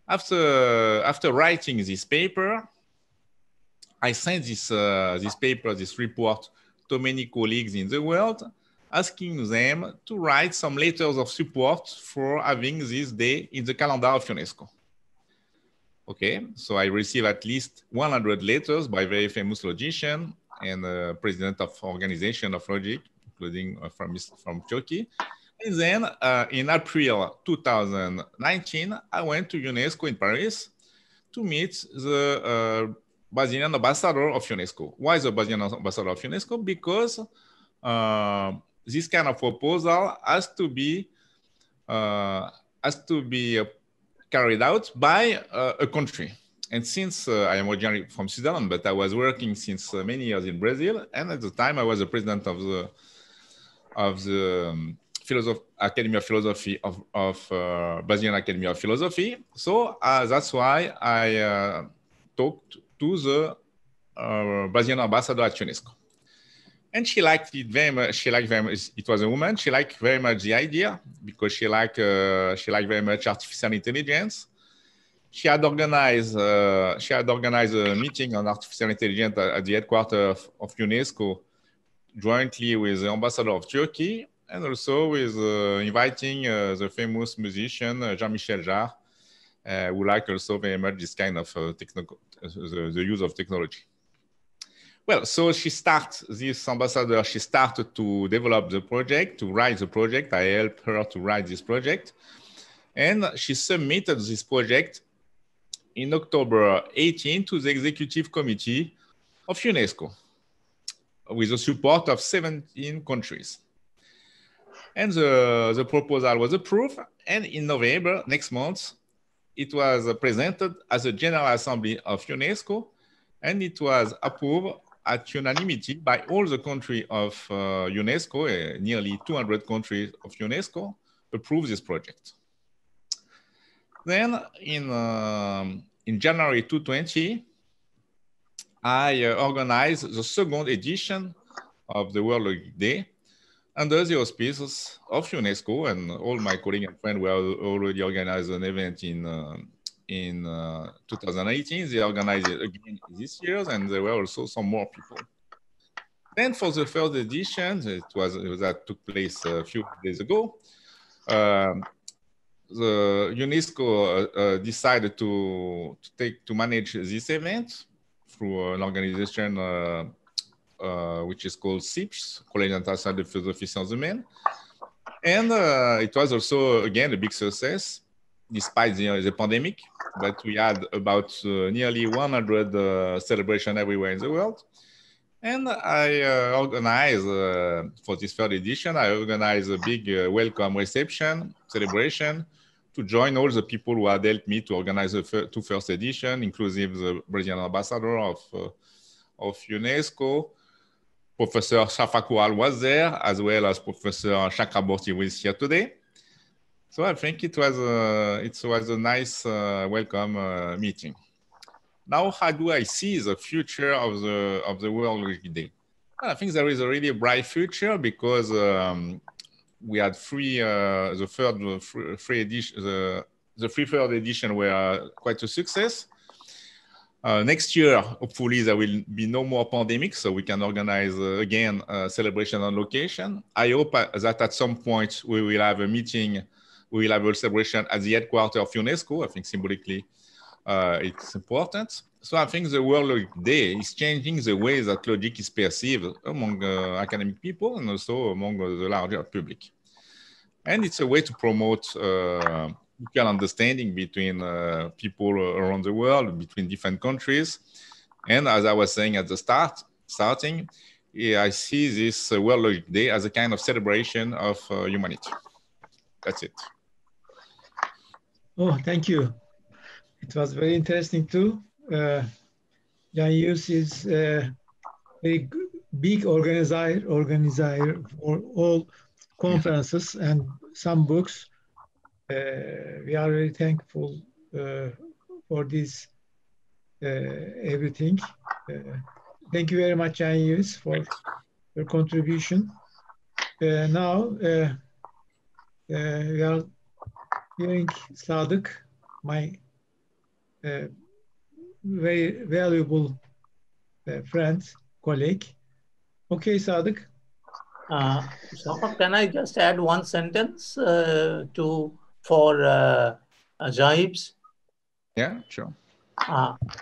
After writing this paper, I sent this paper, this report, to many colleagues in the world, asking them to write some letters of support for having this day in the calendar of UNESCO. Okay, so I received at least 100 letters by very famous logicians and president of organization of logic, including from Turkey. And then in April 2019, I went to UNESCO in Paris to meet the Brazilian ambassador of UNESCO. Why the Brazilian ambassador of UNESCO? Because this kind of proposal has to be carried out by a country. And since I am originally from Switzerland, but I was working since many years in Brazil, and at the time I was the president of the Academy of Philosophy of Brazilian Academy of Philosophy. So that's why I talked to the Brazilian ambassador at UNESCO. And she liked it very much. She liked very much. It was a woman. She liked very much the idea because she liked very much artificial intelligence. She had organized a meeting on artificial intelligence at the headquarters of UNESCO, jointly with the ambassador of Turkey, and also with inviting the famous musician Jean-Michel Jarre, who liked also very much this kind of the use of technology. Well, so this ambassador, she started to develop the project, to write the project. I helped her to write this project. And she submitted this project in October 18 to the Executive Committee of UNESCO with the support of 17 countries. And the proposal was approved. And in November, next month, it was presented as a General Assembly of UNESCO, and it was approved at unanimity by all the countries of UNESCO. Nearly 200 countries of UNESCO approved this project. Then in January 2020, I organized the second edition of the World Heritage Day under the auspices of UNESCO, and all my colleagues and friends were already organized an event in 2018. They organized it again this year, and there were also some more people. Then for the first edition, that took place a few days ago, the UNESCO decided to manage this event through an organization which is called CIPS, Collège International de Philosophie Sciences Humaines. And it was also, again, a big success, despite the pandemic. But we had about nearly 100 celebrations everywhere in the world. And I organized, for this third edition, I organized a big welcome reception, celebration, to join all the people who had helped me to organize the two first edition, inclusive the Brazilian ambassador of UNESCO. Professor Shafak Ural'ın was there, as well as Professor Chakraborty, who is here today. So I think it was a nice welcome meeting. Now, how do I see the future of the World Heritage Day? I think there is a really bright future because we had the third edition were quite a success. Next year, hopefully, there will be no more pandemic, so we can organize again a celebration on location. I hope that at some point we will have a meeting, we will have a celebration at the headquarters of UNESCO. I think symbolically it's important. So I think the World Heritage Day is changing the way that logic is perceived among academic people and also among the larger public. And it's a way to promote mutual understanding between people around the world, between different countries. And as I was saying at the starting, I see this World Heritage Day as a kind of celebration of humanity. That's it. Oh, thank you. It was very interesting too. Jean-Yves is a very big organizer for all conferences and some books. We are very thankful for this everything. Thank you very much, Jean-Yves, for your contribution. Now we are hearing Sadık, my very valuable friend, colleague. Okay, Sadık. Shafak, can I just add one sentence for Jean-Yves? Yeah, sure.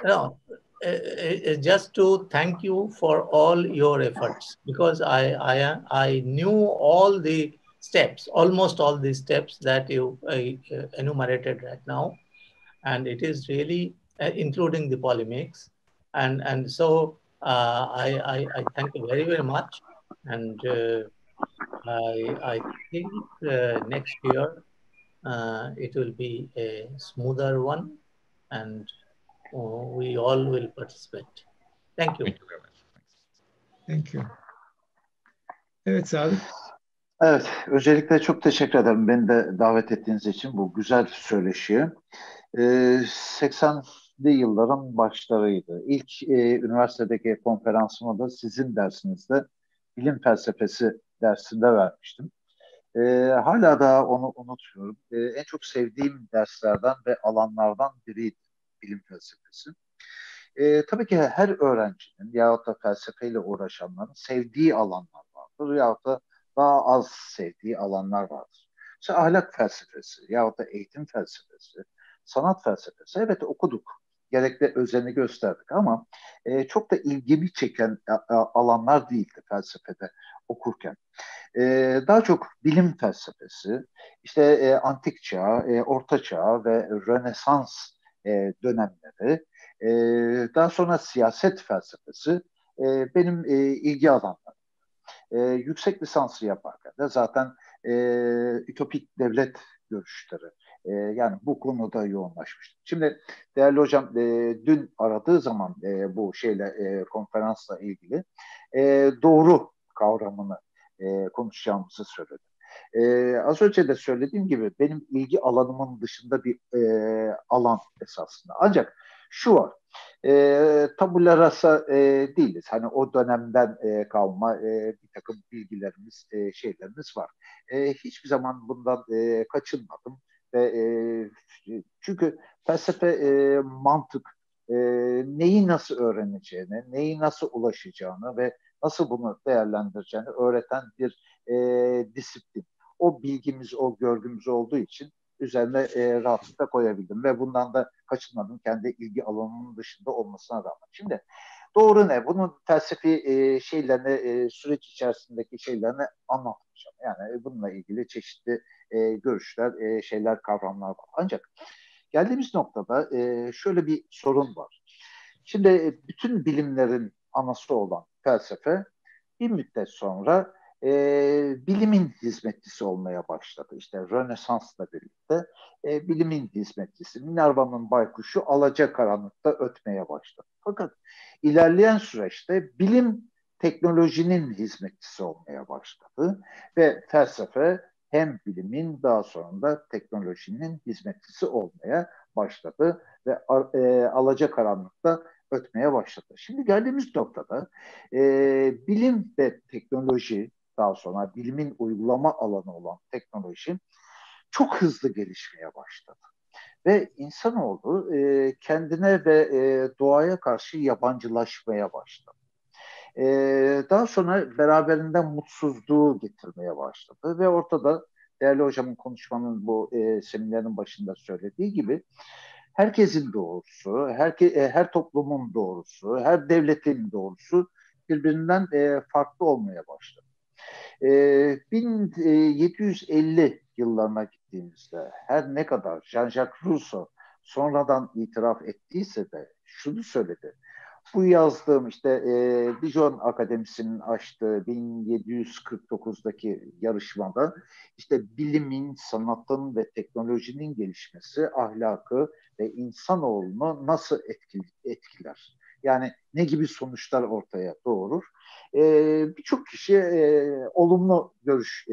No, just to thank you for all your efforts, because I knew all the steps, almost all the steps that you enumerated right now, and it is really including the polemics, and so I thank you very, very much, and I think next year it will be a smoother one, and we all will participate. Thank you. Thank you very much. Thank you. Evet Sadık. Evet, öncelikle çok teşekkür ederim beni de davet ettiğiniz için bu güzel söyleşiye. 80'li yılların başlarıydı. İlk üniversitedeki konferansımı da sizin dersinizde bilim felsefesi dersinde vermiştim. Hala da onu unutmuyorum. En çok sevdiğim derslerden ve alanlardan biriydi bilim felsefesi. Tabii ki her öğrencinin yahut da felsefeyle uğraşanların sevdiği alanlar vardır yahut da daha az sevdiği alanlar vardır. İşte ahlak felsefesi yahut da eğitim felsefesi, sanat felsefesi evet okuduk. Gerekli özeni gösterdik ama çok da ilgimi çeken alanlar değildi felsefede okurken. Daha çok bilim felsefesi, işte antik çağ, orta çağ ve Rönesans dönemleri, daha sonra siyaset felsefesi benim ilgi alanlarım. Yüksek lisansı yaparken de zaten ütopik devlet görüşleri, yani bu konuda yoğunlaşmıştım. Şimdi değerli hocam dün aradığı zaman bu konferansla ilgili doğru kavramını konuşacağımızı söyledi. Az önce de söylediğim gibi benim ilgi alanımın dışında bir alan esasında. Ancak şu var, tabula rasa değiliz. Hani o dönemden kalma bir takım bilgilerimiz, şeylerimiz var. Hiçbir zaman bundan kaçınmadım. Çünkü felsefe, mantık, neyi nasıl öğreneceğini, neyi nasıl ulaşacağını ve nasıl bunu değerlendireceğini öğreten bir disiplin. O bilgimiz, o görgümüz olduğu için üzerine rahatlıkla koyabildim ve bundan da kaçınmadım kendi ilgi alanımın dışında olmasına rağmen. Şimdi doğru ne? Bunun felsefi şeylerini, süreç içerisindeki şeylerini anlatmayacağım. Yani bununla ilgili çeşitli görüşler, şeyler, kavramlar var. Ancak geldiğimiz noktada şöyle bir sorun var. Şimdi bütün bilimlerin anası olan felsefe bir müddet sonra bilimin hizmetçisi olmaya başladı. İşte Rönesans'la birlikte bilimin hizmetçisi, Minerva'nın baykuşu alacakaranlıkta ötmeye başladı. Fakat ilerleyen süreçte bilim teknolojinin hizmetçisi olmaya başladı ve felsefe hem bilimin daha sonra da teknolojinin hizmetçisi olmaya başladı ve alacakaranlıkta ötmeye başladı. Şimdi geldiğimiz noktada bilim ve teknoloji, daha sonra bilimin uygulama alanı olan teknoloji çok hızlı gelişmeye başladı. Ve insanoğlu kendine ve doğaya karşı yabancılaşmaya başladı. Daha sonra beraberinde mutsuzluğu getirmeye başladı ve ortada değerli hocamın konuşmanın bu seminerin başında söylediği gibi herkesin doğrusu, her toplumun doğrusu, her devletin doğrusu birbirinden farklı olmaya başladı. 1750 yıllarına gittiğimizde her ne kadar Jean-Jacques Rousseau sonradan itiraf ettiyse de şunu söyledi. Bu yazdığım işte Dijon Akademisi'nin açtığı 1749'daki yarışmada işte bilimin, sanatın ve teknolojinin gelişmesi ahlakı ve insanoğlunu nasıl etkiler? Yani ne gibi sonuçlar ortaya doğurur? Birçok kişi olumlu görüş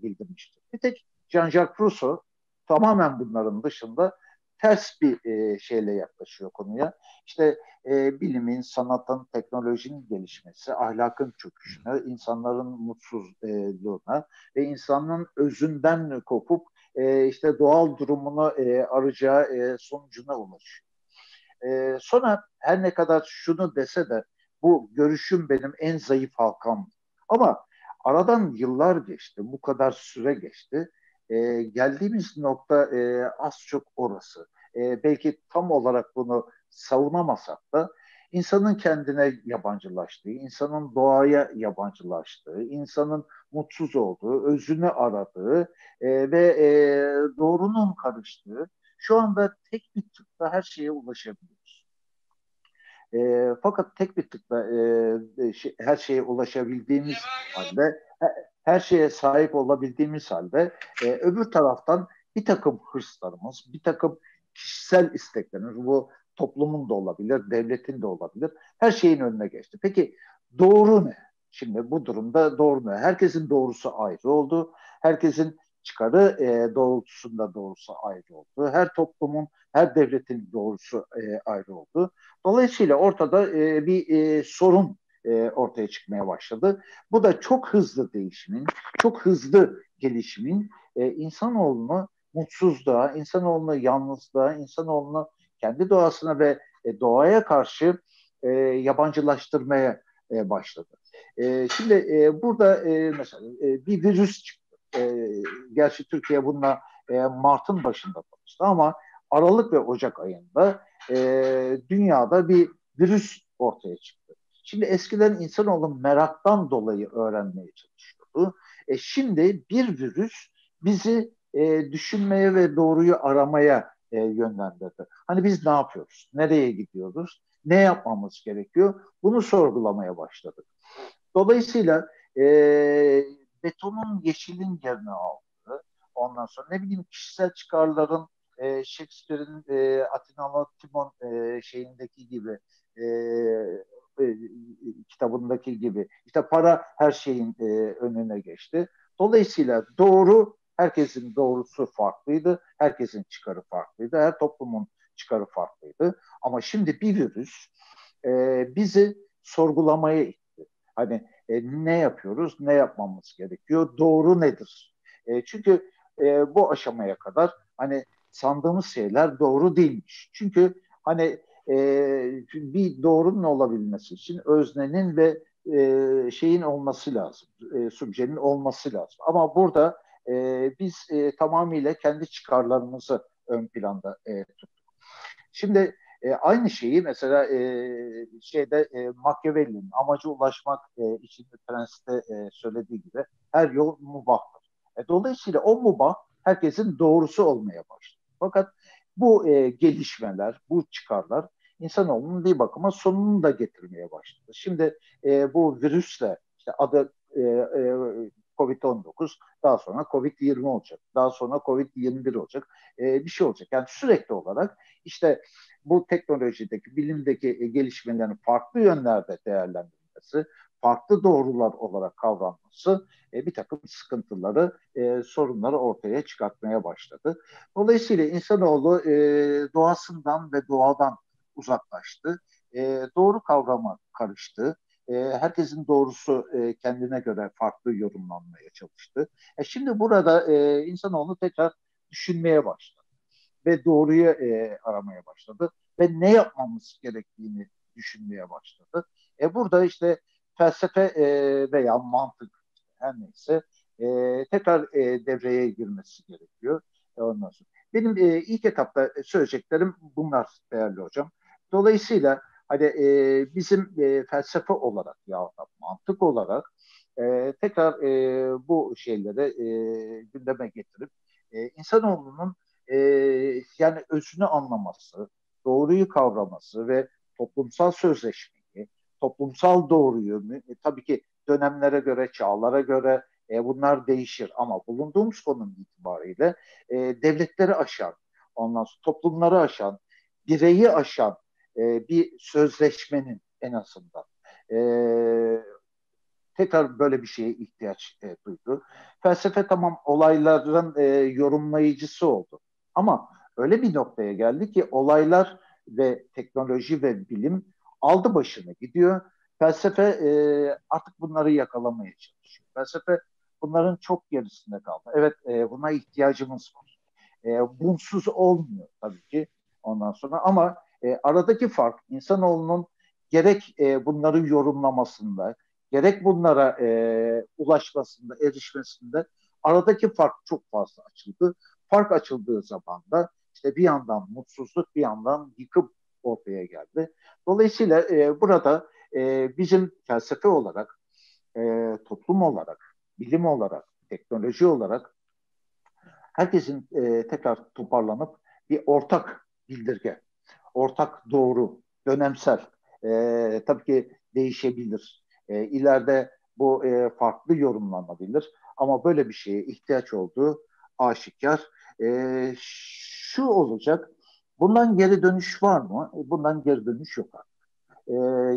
bildirmiştir. Bir tek Jean-Jacques Rousseau tamamen bunların dışında ters bir şeyle yaklaşıyor konuya. İşte bilimin, sanatın, teknolojinin gelişmesi, ahlakın çöküşüne, insanların mutsuzluğuna ve insanın özünden kopup işte doğal durumunu arayacağı sonucuna ulaşıyor. Sonra her ne kadar şunu dese de bu görüşüm benim en zayıf halkam. Ama aradan yıllar geçti, bu kadar süre geçti. Geldiğimiz nokta az çok orası. Belki tam olarak bunu savunamasak da insanın kendine yabancılaştığı, insanın doğaya yabancılaştığı, insanın mutsuz olduğu, özünü aradığı ve doğrunun karıştığı, şu anda tek bir tıkla her şeye ulaşabiliyoruz. Fakat tek bir tıkla her şeye ulaşabildiğimiz halde, her şeye sahip olabildiğimiz halde öbür taraftan bir takım hırslarımız, bir takım kişisel isteklerimiz, bu toplumun da olabilir, devletin de olabilir, her şeyin önüne geçti. Peki doğru ne? Şimdi bu durumda doğru ne? Herkesin doğrusu ayrı oldu. Herkesin çıkarı doğrultusunda doğrusu ayrı oldu. Her toplumun, her devletin doğrusu ayrı oldu. Dolayısıyla ortada bir sorun ortaya çıkmaya başladı. Bu da çok hızlı değişimin, çok hızlı gelişimin insanoğlunu mutsuzluğa, insanoğlunu yalnızlığa, insanoğlunu kendi doğasına ve doğaya karşı yabancılaştırmaya başladı. Şimdi burada mesela bir virüs çıktı. Gerçi Türkiye bununla Mart'ın başında tanıştı ama Aralık ve Ocak ayında dünyada bir virüs ortaya çıktı. Şimdi eskiden insanoğlu meraktan dolayı öğrenmeye çalışıyordu. Şimdi bir virüs bizi düşünmeye ve doğruyu aramaya yönlendirdi. Hani biz ne yapıyoruz? Nereye gidiyoruz? Ne yapmamız gerekiyor? Bunu sorgulamaya başladık. Dolayısıyla betonun yeşilin yerini aldı. Ondan sonra ne bileyim kişisel çıkarların Shakespeare'in Atinalı Timon şeyindeki gibi kitabındaki gibi işte para her şeyin önüne geçti. Dolayısıyla doğru, herkesin doğrusu farklıydı. Herkesin çıkarı farklıydı. Her toplumun çıkarı farklıydı. Ama şimdi bir virüs bizi sorgulamaya itti. Hani ne yapıyoruz, ne yapmamız gerekiyor, doğru nedir? Çünkü bu aşamaya kadar hani sandığımız şeyler doğru değilmiş. Çünkü hani bir doğrunun olabilmesi için öznenin ve şeyin olması lazım, subjenin olması lazım. Ama burada biz tamamıyla kendi çıkarlarımızı ön planda tuttuk. Şimdi aynı şeyi mesela Machiavelli'nin amacı ulaşmak için Prens'te söylediği gibi her yol mubahtır. Dolayısıyla o mubah herkesin doğrusu olmaya başladı. Fakat bu gelişmeler, bu çıkarlar insanoğlunun bir bakıma sonunu da getirmeye başladı. Şimdi bu virüsle işte adı Covid-19, daha sonra Covid-20 olacak, daha sonra Covid-21 olacak, bir şey olacak. Yani sürekli olarak işte bu teknolojideki, bilimdeki gelişmelerin farklı yönlerde değerlendirilmesi, farklı doğrular olarak kavranması bir takım sıkıntıları, sorunları ortaya çıkartmaya başladı. Dolayısıyla insanoğlu doğasından ve doğadan uzaklaştı. Doğru kavrama karıştı. Herkesin doğrusu kendine göre farklı yorumlanmaya çalıştı. Şimdi burada insanoğlu tekrar düşünmeye başladı ve doğruyu aramaya başladı ve ne yapmamız gerektiğini düşünmeye başladı. Burada işte felsefe veya mantık her neyse tekrar devreye girmesi gerekiyor. Ondan sonra. Benim ilk etapta söyleyeceklerim bunlar değerli hocam. Dolayısıyla hani bizim felsefe olarak ya da mantık olarak tekrar bu şeyleri gündeme getirip insanoğlunun yani özünü anlaması, doğruyu kavraması ve toplumsal sözleşmeyi, toplumsal doğruyu tabii ki dönemlere göre, çağlara göre bunlar değişir ama bulunduğumuz konum itibariyle devletleri aşan, ondan sonra toplumları aşan, bireyi aşan bir sözleşmenin en azından tekrar böyle bir şeye ihtiyaç duydu. Felsefe tamam olayların yorumlayıcısı oldu. Ama öyle bir noktaya geldi ki olaylar ve teknoloji ve bilim aldı başını gidiyor. Felsefe artık bunları yakalamaya çalışıyor. Felsefe bunların çok gerisinde kaldı. Evet, buna ihtiyacımız var. Bunsuz olmuyor tabii ki ondan sonra ama aradaki fark insanoğlunun gerek bunları yorumlamasında, gerek bunlara ulaşmasında, erişmesinde aradaki fark çok fazla açıldı. Fark açıldığı zaman da işte bir yandan mutsuzluk, bir yandan yıkım ortaya geldi. Dolayısıyla burada bizim felsefe olarak, toplum olarak, bilim olarak, teknoloji olarak herkesin tekrar toparlanıp bir ortak bildirge, ortak doğru, dönemsel, tabii ki değişebilir. İleride bu farklı yorumlanabilir ama böyle bir şeye ihtiyaç olduğu aşikar. Şu olacak, bundan geri dönüş var mı? Bundan geri dönüş yok artık.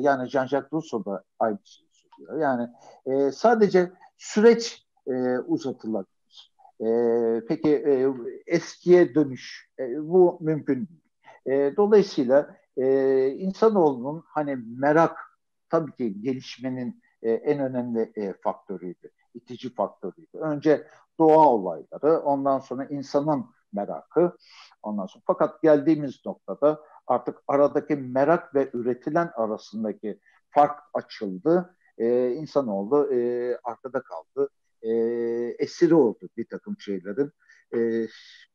Yani Jean-Jacques Rousseau da aynı şeyi söylüyor. Yani sadece süreç uzatılabilir. Peki eskiye dönüş bu mümkün değil. Dolayısıyla insanoğlunun hani merak tabii ki gelişmenin en önemli faktörüydü, itici faktörüydü. Önce doğa olayları, ondan sonra insanın merakı, ondan sonra fakat geldiğimiz noktada artık aradaki merak ve üretilen arasındaki fark açıldı. İnsanoğlu arkada kaldı. Esiri oldu bir takım şeylerin.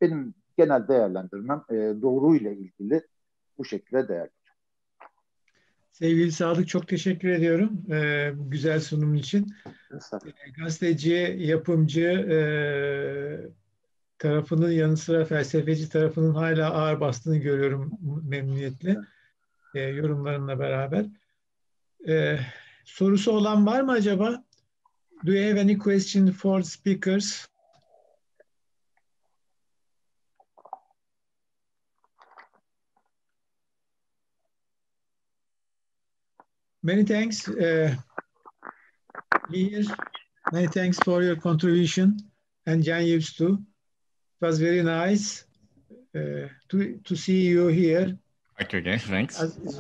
Benim genel değerlendirmem doğruyla ilgili bu şekilde değerli. Sevgili Sadık, çok teşekkür ediyorum bu güzel sunum için. Gazeteci, yapımcı tarafının yanı sıra felsefeci tarafının hala ağır bastığını görüyorum memnuniyetle yorumlarınla beraber. Sorusu olan var mı acaba? Do you have any question for speakers? Many thanks, Mihir. Many thanks for your contribution, and Jean-Yves too. It was very nice to see you here. Okay, thanks. It's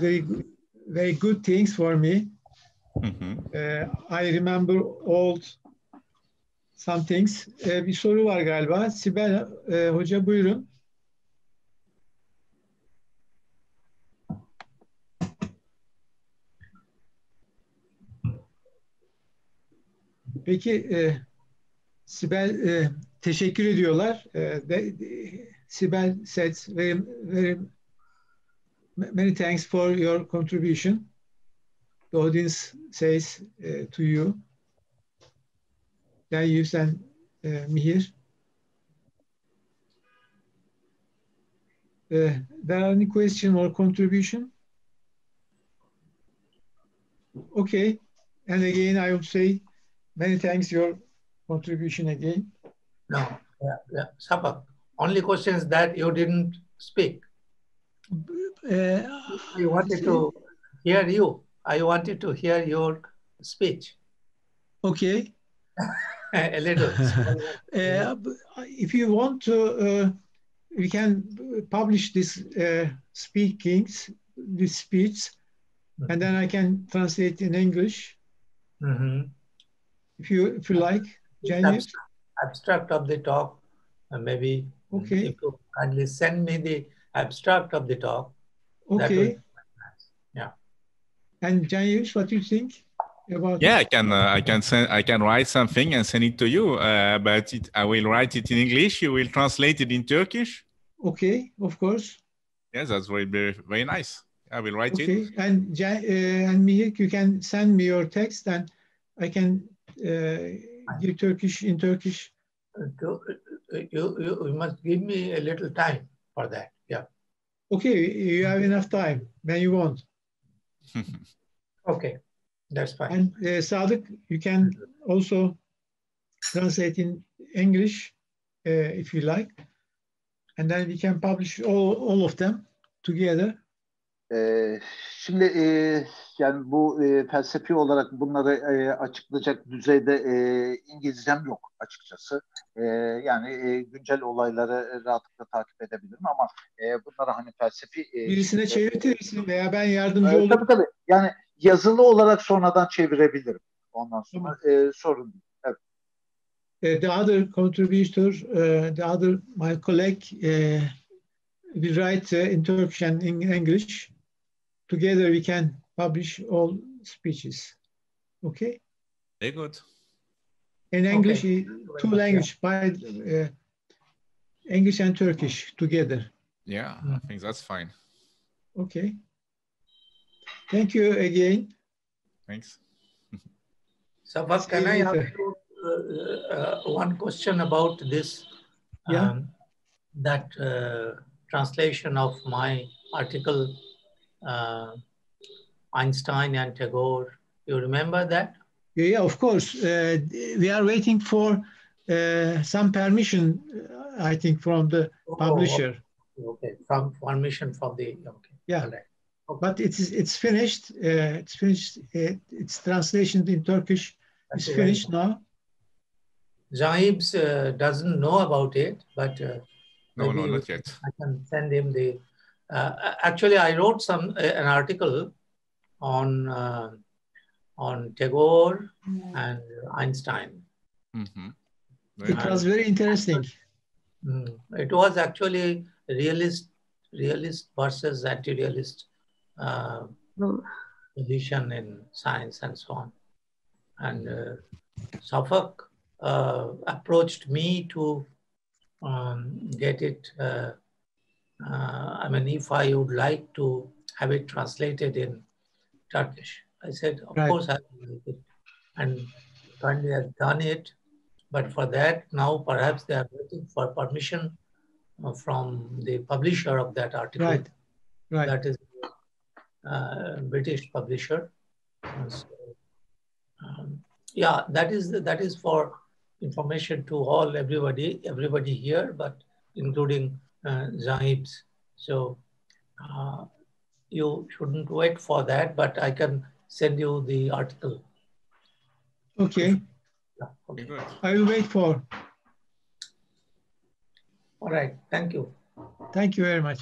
very good things for me. I remember some things. Bir soru var galiba. Sibel Hoca buyurun. Peki Sibel teşekkür ediyorlar. Sibel says very many thanks for your contribution. The audience says to you. Jean-Yves and Mihir. There are any question or contribution? Okay. And again, I would say many thanks your contribution again. No, Shafak. Only question is that you didn't speak. I wanted to hear you. I wanted to hear your speech. Okay. A little. If you want to, we can publish this this speech, and then I can translate in English. If you like, Jean-Yves. Abstract of the talk, maybe. Okay. If you kindly send me the abstract of the talk. Okay. Yeah. And Jean-Yves, what do you think about? Yeah, I can write something and send it to you. But I will write it in English. You will translate it in Turkish. Okay, of course. Yes, that's very, very nice. I will write it. Okay, and Mihir, you can send me your text, and I can give Turkish in Turkish. You must give me a little time for that. Yeah. Okay, you have enough time when you want. Okay, that's fine. And Sadık, you can also translate in English if you like, and then we can publish all of them together. Şimdi yani bu felsefi olarak bunları açıklayacak düzeyde İngilizcem yok açıkçası. Yani güncel olayları rahatlıkla takip edebilirim ama bunları hani felsefi birisine çevirtirsin veya ben yardımcı olurum. Tabii. Yani yazılı olarak sonradan çevirebilirim. Ondan sonra sorun değil. Evet. The other contributor, the other my colleague, we write in Turkish and in English. Together we can publish all speeches. Okay? Very good. In English, two languages, by English and Turkish together. Yeah, I think that's fine. Okay. Thank you again. Thanks. Shafak, can I ask you one question about this? That translation of my article, Einstein and Tagore. You remember that? Yeah, of course. We are waiting for some permission, I think, from the publisher. Okay, from permission from the. Okay. Yeah. Right. Okay. But it's finished. It's finished. Its translation in Turkish is finished now. Jean-Yves doesn't know about it, but no, not yet. I can send him the. Actually, I wrote an article on Tagore and Einstein. Mm-hmm. It was very interesting. It was actually realist versus anti-realist position in science and so on. And Shafak approached me to get it. I mean, if I would like to have it translated in Turkish, I said, of course, I will make it. And kindly has done it. But for that, now perhaps they are waiting for permission from the publisher of that article. Right. That is British publisher. So, yeah, that is for information to everybody here, but including Jean-Yves. So you shouldn't wait for that, but I can send you the article. Okay. Yeah, okay. Good. I will wait for. All right. Thank you. Thank you very much.